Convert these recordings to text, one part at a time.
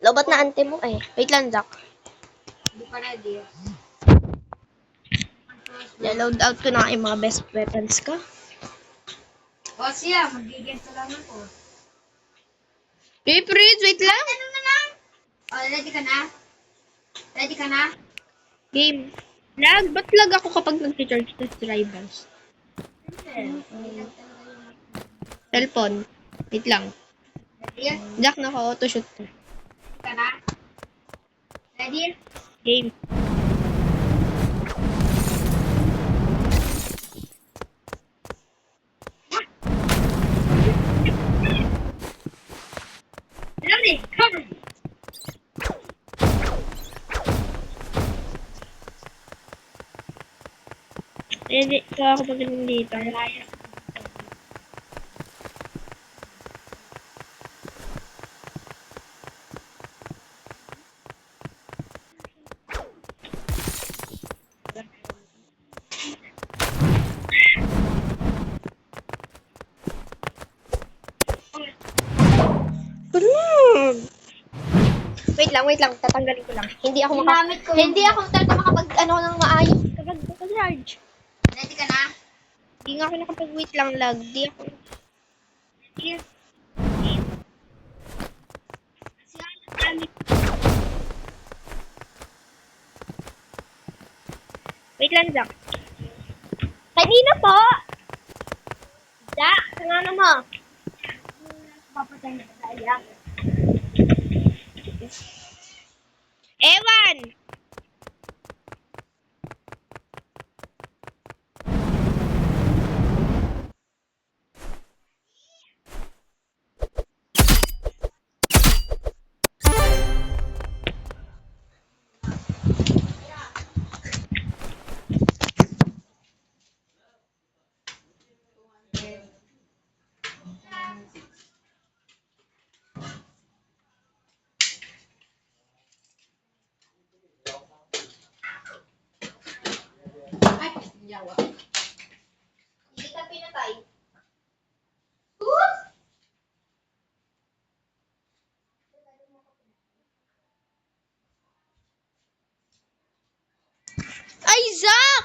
Lobat na ante mo eh. Wait lang, Jack. Hindi pa ready. Load out ko na yung mga best weapons ka. O siya, mag-gigento lang ako. Hey, Fritz, wait lang. Ano na lang? O, ready ka na? Ready ka na? Game. Lag? Ba't lag ako kapag nag-charge ng rivals? Cellphone. Wait lang. Ready? Jack, naka-auto-shoot to. Ready ka na? Ready? Game. Ready? Cover me! Ready. Kaya ako magaling dito. Wait lang. Tatanggalin ko lang. Hindi ako Ginamit ko yung- Hindi ako talaga makapag ano ng maayos kapag naka-charge. Ready ka na? Hindi nga ako nakapag-wait lang lag. Di ako. Ready? Wait lang, Jack. Kanina po! Jack, sangano mo? Papatay na tayo. Ewan! Ay, yawa. Hindi ka pinatay. Ay, Zack!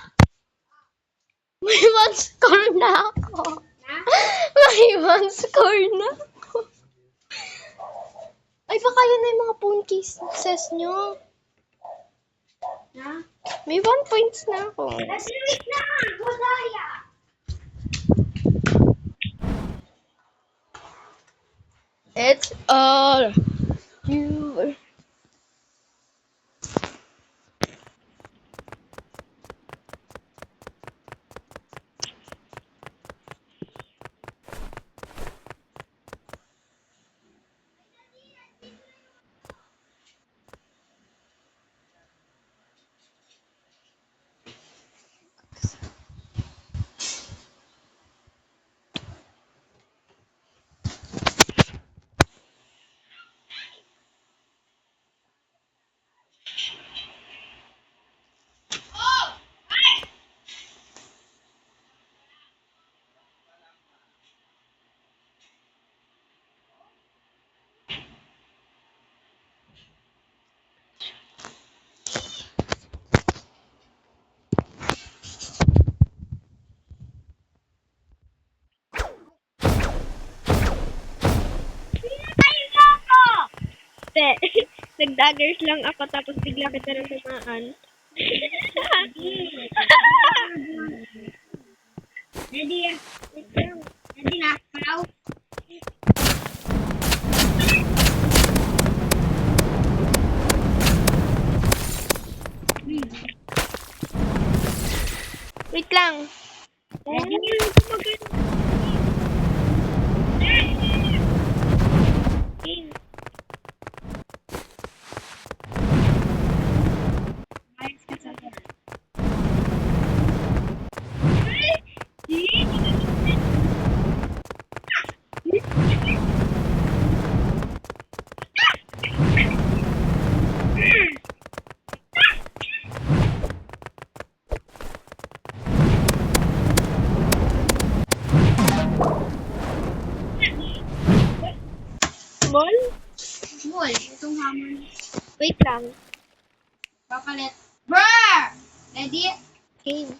May one score na ako. Ha? May one score na ako. Ay, baka yun na yung mga phone cases nyo. Ha? May 1 points na ako. Let's do it na! Gudaya! It's all you. Te, nag-daggers lang ako tapos bigla kita nang tumaan. Ready? Ready na? Palaw? Wait lang. Ready? Ayos ka sa akin. Ball? Bol, itong hammer. Wait lang. Papalit. Brr! Ready? Game.